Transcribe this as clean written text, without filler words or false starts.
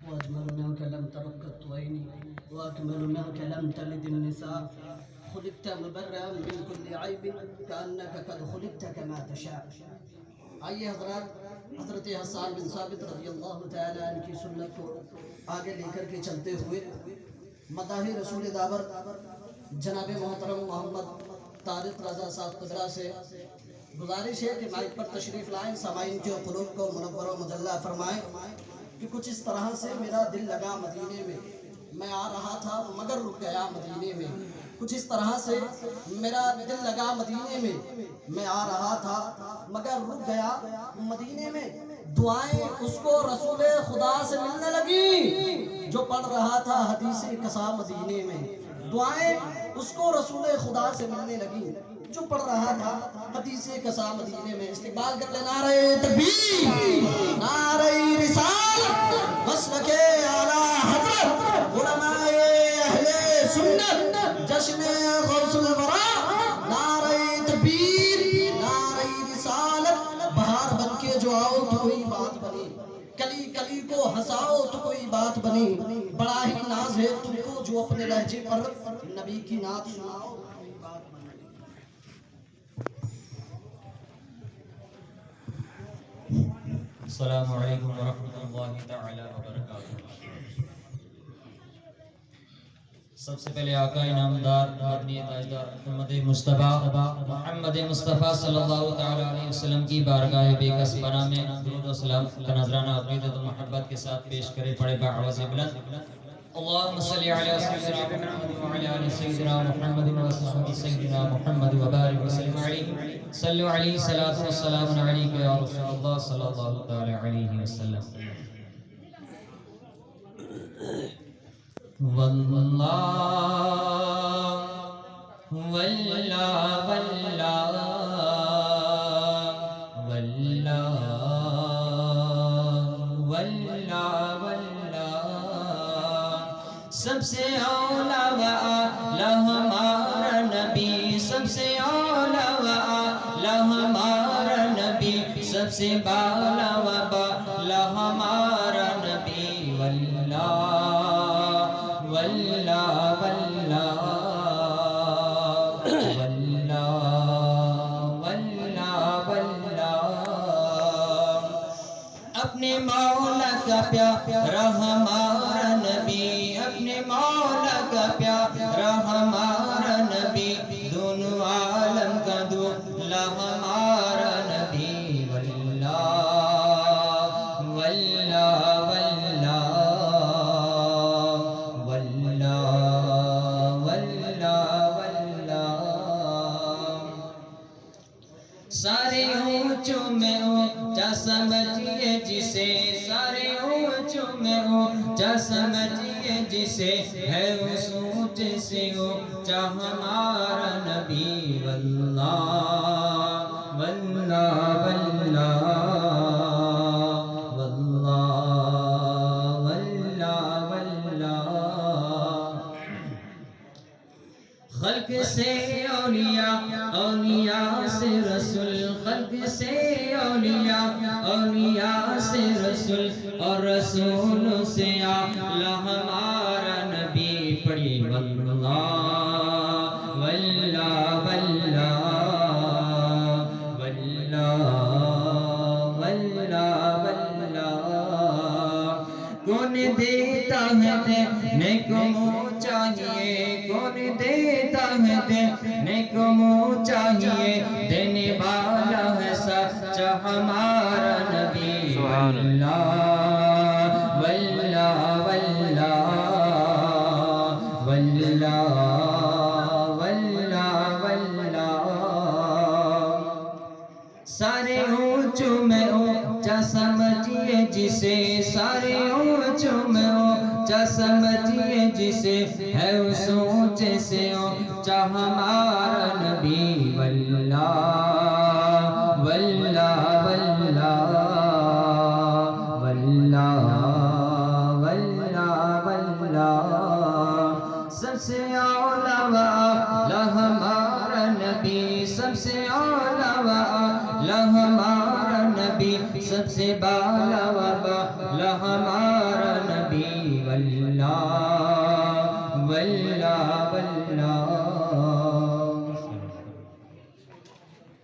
وأجمل منك لم ترق قط عيني وأكمل منك لم تلد النساء خلقت مبرئا من كل عيب كأنك قد خلقت كما تشاء. آئیے حضرات، حضرت حسان بن ثابت رضی اللہ تعالیٰ عنہ کی سنت کو آگے لے کر کے چلتے ہوئے مداح رسول داور جناب محترم محمد طارق رضا صاحب قدرہ سے گزارش ہے کہ مائک پر تشریف لائیں، سامعین کے قلوب کو منور و مجلہ فرمائیں کہ کچھ اس طرح سے میرا دل لگا مدینے میں، میں آ رہا تھا مگر رک گیا مدینے میں. کچھ اس طرح سے میرا دل لگا مدینے میں، میں آ رہا تھا مگر رک گیا مدینے میں. دعائیں اس کو رسول خدا سے ملنے لگی جو پڑھ رہا تھا حدیث قصا مدینے میں. دعائیں اس کو رسول خدا سے ملنے لگی جو پڑھ رہا تھا حدیث قصا مدینے میں. استقبال کر لے نعرہ تکبیر، نعرہ رسالت، مسلک اعلیٰ حضرت علماء اہل سنت، جشن غوث الورا. نعرہ تکبیر، نعرہ رسالت. بہار بن کے جو آؤ تو کوئی بات بنی، کلی کلی کو ہنساؤ تو کوئی بات بنی. بڑا ہی ناز ہے تم کو جو اپنے لہجے پر نبی کی نعت سناؤ. السلام علیکم ورحمۃ اللہ تعالی وبرکاتہ. سب سے پہلے آقا انعامدار مدنی تاجدار محمد مصطفیٰ صلی اللہ تعالی علیہ وسلم کی بارگاہ بے کس پناہ میں درود و سلام کا نذرانہ عقیدت و محبت کے ساتھ پیش کرے پڑے بآواز بلند. اللہم صلی علی سیدنا محمد وعلی آل سیدنا محمد وصحبہ سیدنا محمد وبارک وسلم علیہ. صلو علیہ صلاۃ و سلام علیک یا رسول اللہ صلی اللہ تعالی علیہ وسلم. واللہ واللہ واللہ واللہ واللہ واللہ سب سے اولا و اعلی ہمارا نبی، سب سے اولا و اعلی ہمارا نبی، سب سے بالا و بالا ہمارا نبی. واللہ واللہ واللہ واللہ واللہ واللہ. اپنے مولا کا پیارا ہمارا نبی، اپنے مولا کا پیارا ہمارا نبی، دونوں عالم کا دولا ہمارا نبی. واللہ واللہ واللہ سارے اونچوں میں اونچا سمجھیے جسے، سارے اونچوں میں اونچا سمجھیے جسے، ہے اس اونچے سے اونچا ہمارا نبی. واللہ واللہ واللہ واللہ واللہ واللہ. خلق سے اولیاء، اولیاء سے رسول، خلق سے اولیاء، اولیاء سے رسول، اور رسولوں سے اعلی ہمارا نبی. پڑھی واللہ واللہ واللہ واللہ واللہ واللہ. کون دیتا ہے دینے کو منہ چاہیے، کون دیتا ہے دینے کو منہ چاہیے، دینے والا ہے سچا ہمارا نبی. واللہ واللہ واللہ واللہ واللہ واللہ. سارے اونچوں میں اونچا سمجھیے جسے، سارے اونچوں میں اونچا سمجھیے جسے، ہے اس اونچے سے اونچا ہمارا نبی. واللہ واللہ واللہ واللہ واللہ واللہ. سب سے اولا و اعلی ہمارا نبی، سب سے اولا و اعلی ہمارا نبی، سب سے بالا و بالا ہمارا نبی. واللہ واللہ